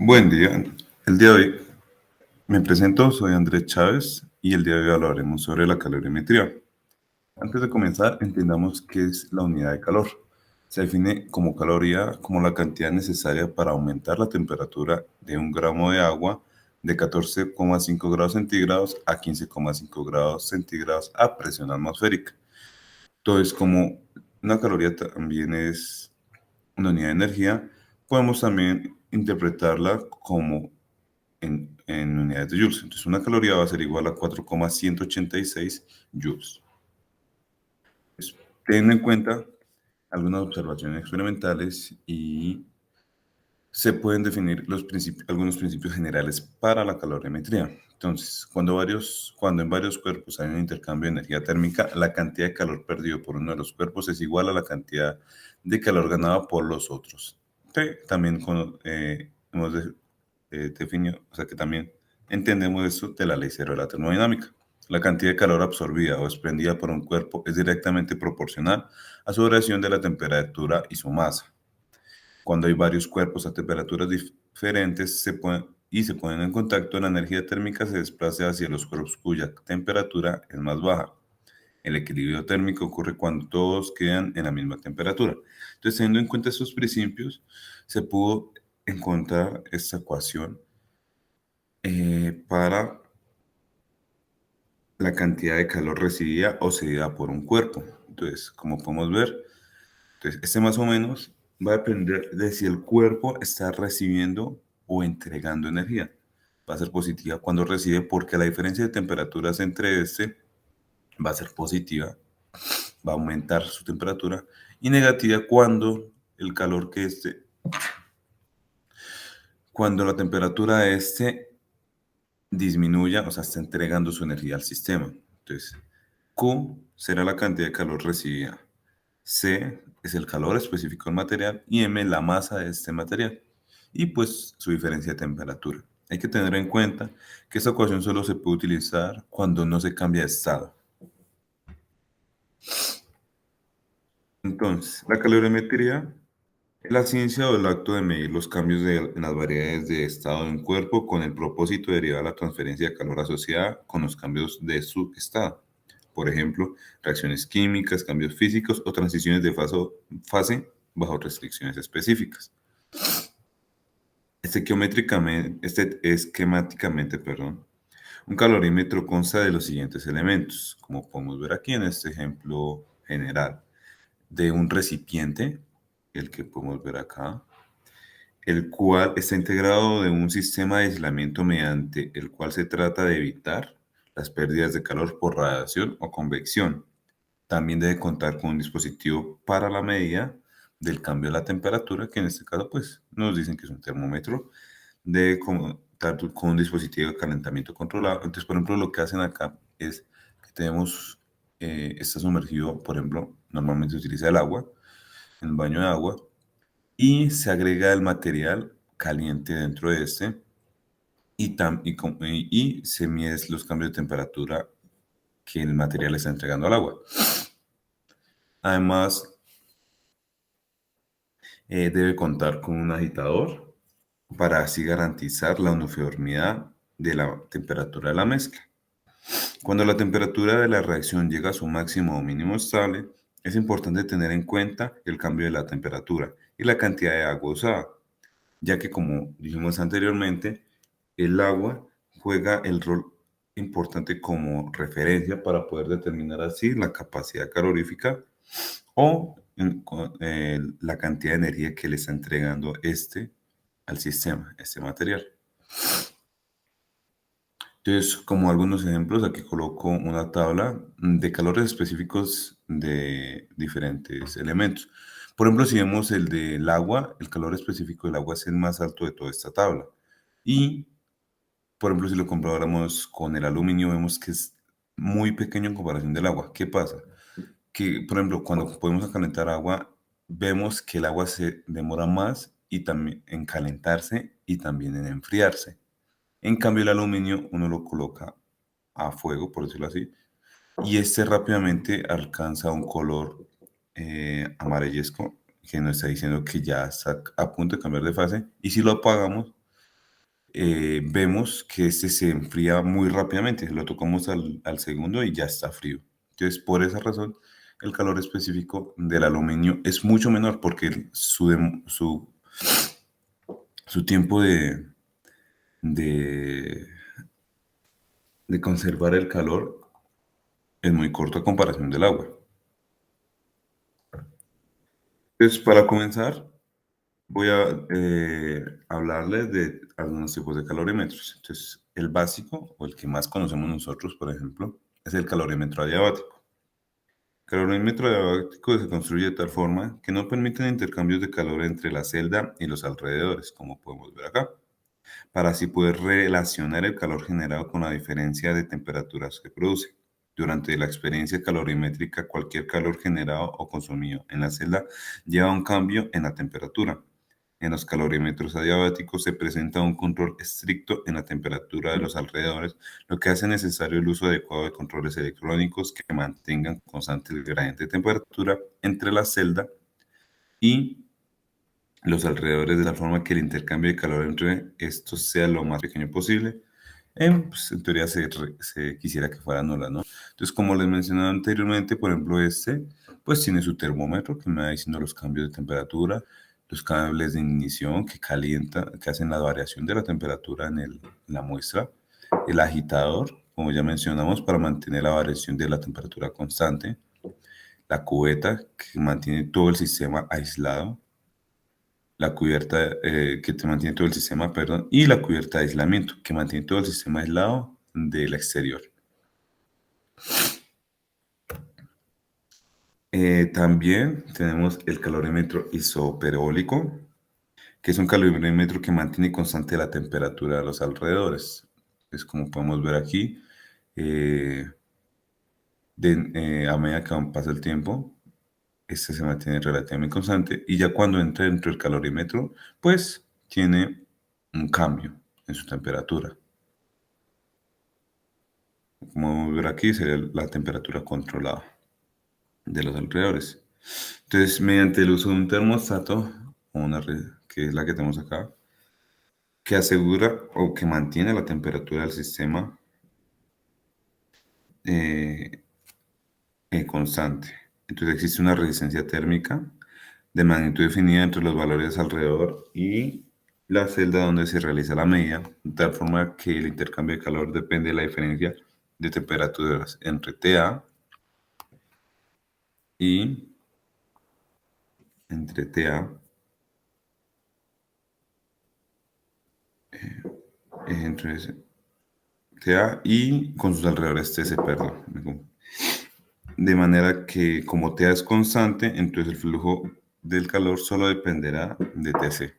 Buen día. El día de hoy me presento, soy Andrés Chávez y el día de hoy hablaremos sobre la calorimetría. Antes de comenzar, entendamos qué es la unidad de calor. Se define como caloría como la cantidad necesaria para aumentar la temperatura de un gramo de agua de 14,5 grados centígrados a 15,5 grados centígrados a presión atmosférica. Entonces, como una caloría también es una unidad de energía, podemos también interpretarla como en unidades de joules. Entonces, una caloría va a ser igual a 4,186 joules. Pues, teniendo en cuenta algunas observaciones experimentales y se pueden definir algunos principios generales para la calorimetría. Entonces, cuando en varios cuerpos hay un intercambio de energía térmica, la cantidad de calor perdido por uno de los cuerpos es igual a la cantidad de calor ganada por los otros. También hemos definido, o sea que también entendemos esto de la ley cero de la termodinámica. La cantidad de calor absorbida o expendida por un cuerpo es directamente proporcional a su variación de la temperatura y su masa. Cuando hay varios cuerpos a temperaturas diferentes se ponen en contacto, la energía térmica se desplaza hacia los cuerpos cuya temperatura es más baja. El equilibrio térmico ocurre cuando todos quedan en la misma temperatura. Entonces, teniendo en cuenta estos principios, se pudo encontrar esta ecuación para la cantidad de calor recibida o cedida por un cuerpo. Entonces, como podemos ver, este más o menos va a depender de si el cuerpo está recibiendo o entregando energía. Va a ser positiva cuando recibe porque la diferencia de temperaturas entre va a ser positiva, va a aumentar su temperatura, y negativa cuando el calor que cuando la temperatura de disminuya, o sea, está entregando su energía al sistema. Entonces, Q será la cantidad de calor recibida. C es el calor específico del material y M la masa de este material y pues su diferencia de temperatura. Hay que tener en cuenta que esta ecuación solo se puede utilizar cuando no se cambia de estado. Entonces, la calorimetría es la ciencia o el acto de medir los cambios en las variedades de estado de un cuerpo con el propósito de derivar la transferencia de calor asociada con los cambios de su estado. Por ejemplo, reacciones químicas, cambios físicos o transiciones de fase bajo restricciones específicas. Esquemáticamente, perdón, un calorímetro consta de los siguientes elementos, como podemos ver aquí en este ejemplo general, de un recipiente, el que podemos ver acá, el cual está integrado de un sistema de aislamiento mediante el cual se trata de evitar las pérdidas de calor por radiación o convección. También debe contar con un dispositivo para la medida del cambio de la temperatura, que en este caso pues nos dicen que es un termómetro. Debe contar con un dispositivo de calentamiento controlado. Entonces, por ejemplo, lo que hacen acá es que tenemos, está sumergido, por ejemplo, normalmente se utiliza el agua, el baño de agua, y se agrega el material caliente dentro de y se mide los cambios de temperatura que el material está entregando al agua. Además, debe contar con un agitador para así garantizar la uniformidad de la temperatura de la mezcla. Cuando la temperatura de la reacción llega a su máximo o mínimo estable, es importante tener en cuenta el cambio de la temperatura y la cantidad de agua usada, ya que como dijimos anteriormente, el agua juega el rol importante como referencia para poder determinar así la capacidad calorífica o la cantidad de energía que le está entregando al sistema, este material. Entonces, como algunos ejemplos, aquí coloco una tabla de calores específicos de diferentes elementos. Por ejemplo, si vemos el del agua, el calor específico del agua es el más alto de toda esta tabla. Y, por ejemplo, si lo comparáramos con el aluminio, vemos que es muy pequeño en comparación del agua. ¿Qué pasa? Que, por ejemplo, cuando podemos calentar agua, vemos que el agua se demora más y también en calentarse y también en enfriarse. En cambio, el aluminio uno lo coloca a fuego, por decirlo así, y este rápidamente alcanza un color amarillesco que nos está diciendo que ya está a punto de cambiar de fase. Y si lo apagamos, vemos que este se enfría muy rápidamente. Lo tocamos al segundo y ya está frío. Entonces, por esa razón, el calor específico del aluminio es mucho menor porque su tiempo de, de conservar el calor es muy corto a comparación del agua. Entonces, para comenzar, voy a hablarles de algunos tipos de calorímetros. Entonces, el básico, o el que más conocemos nosotros, por ejemplo, es el calorímetro adiabático. El calorímetro adiabático se construye de tal forma que no permiten intercambios de calor entre la celda y los alrededores, como podemos ver acá, para así poder relacionar el calor generado con la diferencia de temperaturas que produce. Durante la experiencia calorimétrica, cualquier calor generado o consumido en la celda lleva a un cambio en la temperatura. En los calorímetros adiabáticos se presenta un control estricto en la temperatura de los alrededores, lo que hace necesario el uso adecuado de controles electrónicos que mantengan constante el gradiente de temperatura entre la celda y los alrededores, de tal forma que el intercambio de calor entre estos sea lo más pequeño posible. Pues, en teoría se quisiera que fuera nula, ¿no? Entonces, como les mencionaba anteriormente, por ejemplo, pues tiene su termómetro que me va diciendo los cambios de temperatura, los cables de ignición que calientan, que hacen la variación de la temperatura en la muestra, el agitador, como ya mencionamos, para mantener la variación de la temperatura constante, la cubeta que mantiene todo el sistema aislado, la cubierta que te mantiene todo el sistema, perdón, y la cubierta de aislamiento que mantiene todo el sistema aislado del exterior. También tenemos el calorímetro isoperólico, que es un calorímetro que mantiene constante la temperatura de los alrededores. Es como podemos ver aquí, eh, a medida que pasa el tiempo, este se mantiene relativamente constante y ya cuando entra dentro del calorímetro, pues tiene un cambio en su temperatura. Como podemos ver aquí, sería la temperatura controlada de los alrededores. Entonces, mediante el uso de un termostato, o una red, que es la que tenemos acá, que asegura o que mantiene la temperatura del sistema eh, constante. Entonces existe una resistencia térmica de magnitud definida entre los valores alrededor y la celda donde se realiza la medida, de tal forma que el intercambio de calor depende de la diferencia de temperaturas entre TA y entre TA, entre TA y con sus alrededores TC, perdón. De manera que como TA es constante, entonces el flujo del calor solo dependerá de TC.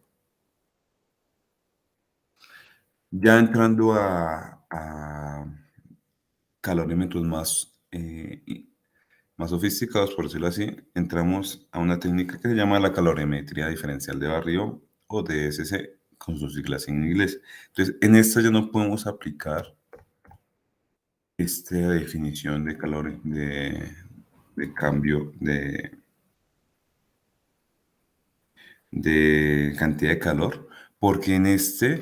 Ya entrando a calorímetros más sofisticados, por decirlo así, entramos a una técnica que se llama la calorimetría diferencial de barrido o DSC, con sus siglas en inglés. Entonces, en esta ya no podemos aplicar esta definición de calor, de cambio de cantidad de calor, porque en esta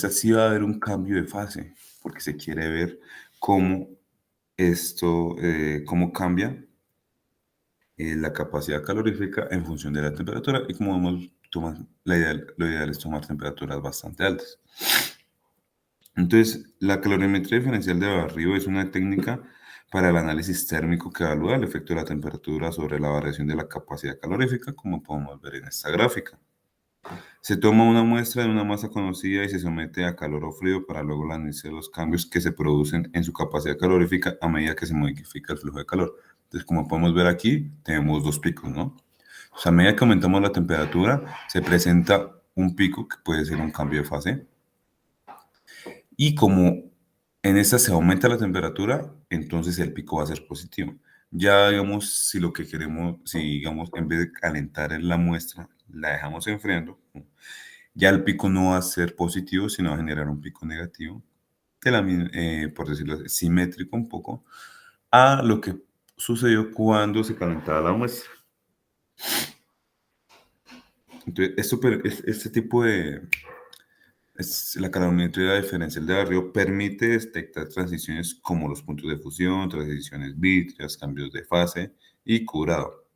sí va a haber un cambio de fase, porque se quiere ver cómo cómo cambia la capacidad calorífica en función de la temperatura y como vemos, lo ideal es tomar temperaturas bastante altas. Entonces, la calorimetría diferencial de barrido es una técnica para el análisis térmico que evalúa el efecto de la temperatura sobre la variación de la capacidad calorífica, como podemos ver en esta gráfica. Se toma una muestra de una masa conocida y se somete a calor o frío para luego analizar los cambios que se producen en su capacidad calorífica a medida que se modifica el flujo de calor. Entonces, como podemos ver aquí, tenemos dos picos, ¿no? O sea, a medida que aumentamos la temperatura, se presenta un pico que puede ser un cambio de fase. Y como en esta se aumenta la temperatura, entonces el pico va a ser positivo. Ya digamos, si lo que queremos, si digamos, en vez de calentar en la muestra, la dejamos enfriando, ya el pico no va a ser positivo, sino va a generar un pico negativo, por decirlo así, simétrico un poco, a lo que sucedió cuando se calentaba la muestra. Entonces, este tipo La calorimetría diferencial de barrido permite detectar transiciones como los puntos de fusión, transiciones vítreas, cambios de fase y curado.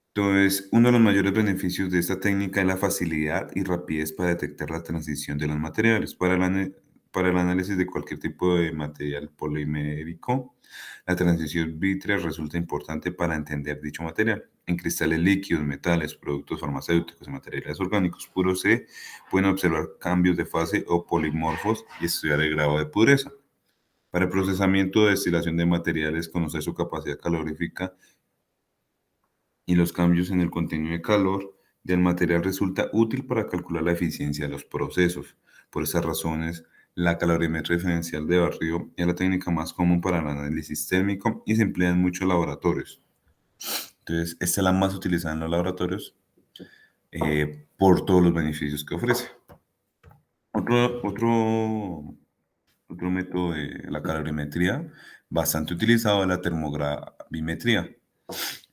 Entonces, uno de los mayores beneficios de esta técnica es la facilidad y rapidez para detectar la transición de los materiales. Para el análisis de cualquier tipo de material polimérico, la transición vítrea resulta importante para entender dicho material. En cristales líquidos, metales, productos farmacéuticos y materiales orgánicos puros se pueden observar cambios de fase o polimorfos y estudiar el grado de pureza. Para el procesamiento de destilación de materiales, conocer su capacidad calorífica y los cambios en el contenido de calor del material resulta útil para calcular la eficiencia de los procesos. Por esas razones, la calorimetría diferencial de barrido es la técnica más común para el análisis térmico y se emplea en muchos laboratorios. Entonces, esta es la más utilizada en los laboratorios por todos los beneficios que ofrece. Otro, otro, otro método de la calorimetría bastante utilizado es la termogravimetría.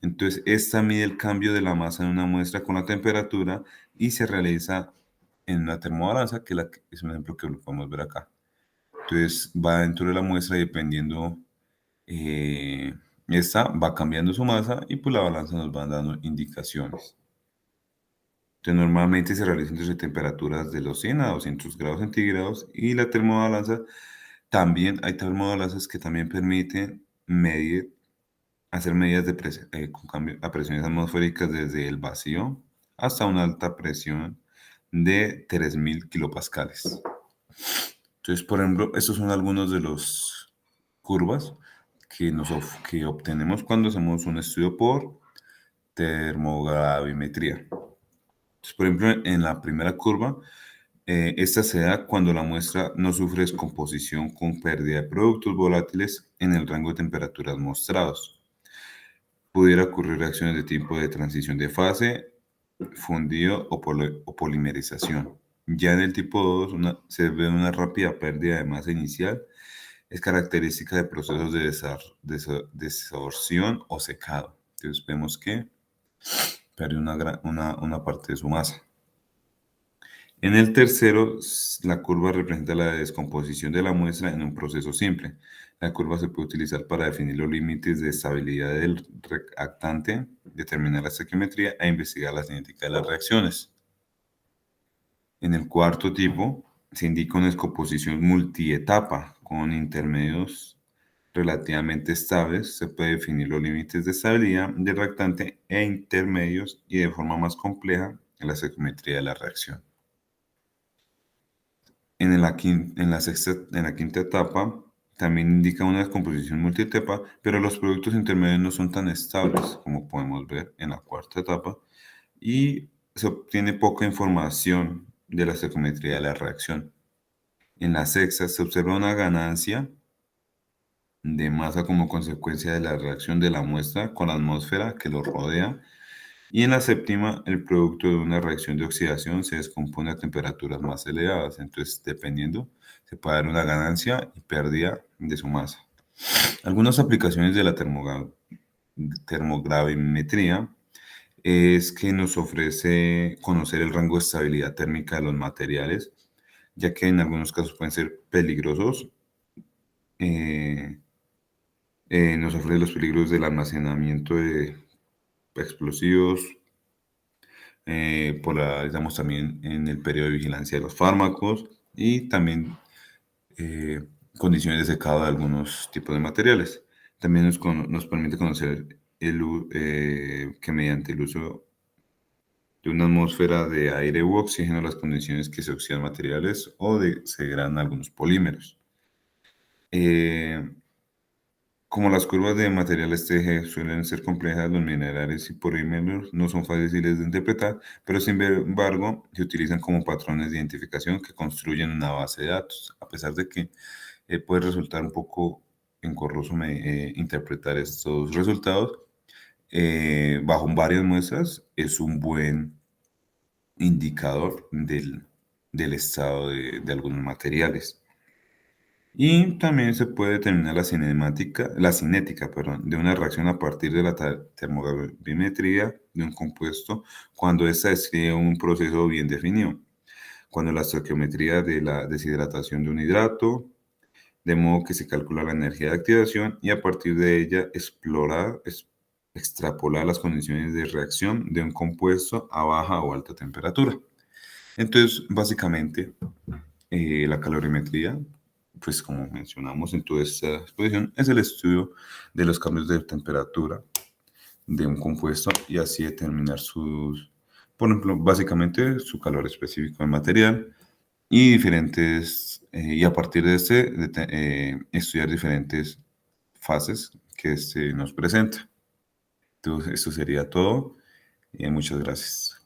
Entonces, esta mide el cambio de la masa de una muestra con la temperatura y se realiza en una termobalanza, es un ejemplo que lo podemos ver acá. Entonces, va dentro de la muestra y dependiendo, esta va cambiando su masa y pues la balanza nos va dando indicaciones. Entonces, normalmente se realiza entre temperaturas de los 100 a 200 grados centígrados y la termobalanza también, hay termobalanzas que también permiten hacer medidas con cambio a presiones atmosféricas desde el vacío hasta una alta presión de 3000 kilopascales. Entonces, por ejemplo, estos son algunos de los curvas que obtenemos cuando hacemos un estudio por termogravimetría. Entonces, por ejemplo, en la primera curva, esta se da cuando la muestra no sufre descomposición con pérdida de productos volátiles en el rango de temperaturas mostrados. Pudiera ocurrir reacciones de tipo de transición de fase, fundido o polimerización. Ya en el tipo 2 se ve una rápida pérdida de masa inicial. Es característica de procesos de desorción o secado. Entonces vemos que pierde una parte de su masa. En el tercero, la curva representa la descomposición de la muestra en un proceso simple. La curva se puede utilizar para definir los límites de estabilidad del reactante, determinar la estequiometría e investigar la cinética de las reacciones. En el cuarto tipo, se indica una descomposición multietapa con intermedios relativamente estables. Se puede definir los límites de estabilidad del reactante e intermedios y de forma más compleja la estequiometría de la reacción. En la quinta etapa también indica una descomposición multietapa, pero los productos intermedios no son tan estables como podemos ver en la cuarta etapa y se obtiene poca información de la estequiometría de la reacción. En la sexta se observa una ganancia de masa como consecuencia de la reacción de la muestra con la atmósfera que lo rodea. Y en la séptima, el producto de una reacción de oxidación se descompone a temperaturas más elevadas. Entonces, dependiendo, se puede dar una ganancia y pérdida de su masa. Algunas aplicaciones de la termogravimetría es que nos ofrece conocer el rango de estabilidad térmica de los materiales, ya que en algunos casos pueden ser peligrosos. eh, Nos ofrece los peligros del almacenamiento de explosivos. Polarizamos también en el periodo de vigilancia de los fármacos y también eh, condiciones de secado de algunos tipos de materiales. También nos permite conocer que mediante el uso de una atmósfera de aire u oxígeno, las condiciones que se oxidan materiales o se degradan algunos polímeros. Eh, Como las curvas de materiales TG suelen ser complejas, los minerales y polímeros no son fáciles de interpretar, pero sin embargo se utilizan como patrones de identificación que construyen una base de datos. A pesar de que puede resultar un poco engorroso interpretar estos resultados, bajo varias muestras es un buen indicador del estado de algunos materiales. Y también se puede determinar la cinética, perdón, de una reacción a partir de la termogravimetría de un compuesto cuando ésta describe un proceso bien definido. cuando la estequiometría de la deshidratación de un hidrato, de modo que se calcula la energía de activación y a partir de ella extrapolar las condiciones de reacción de un compuesto a baja o alta temperatura. Entonces, básicamente, la calorimetría, pues como mencionamos en toda esta exposición, es el estudio de los cambios de temperatura de un compuesto y así determinar por ejemplo, básicamente su calor específico del material y y a partir de estudiar diferentes fases que nos presenta. Entonces, esto sería todo. Muchas gracias.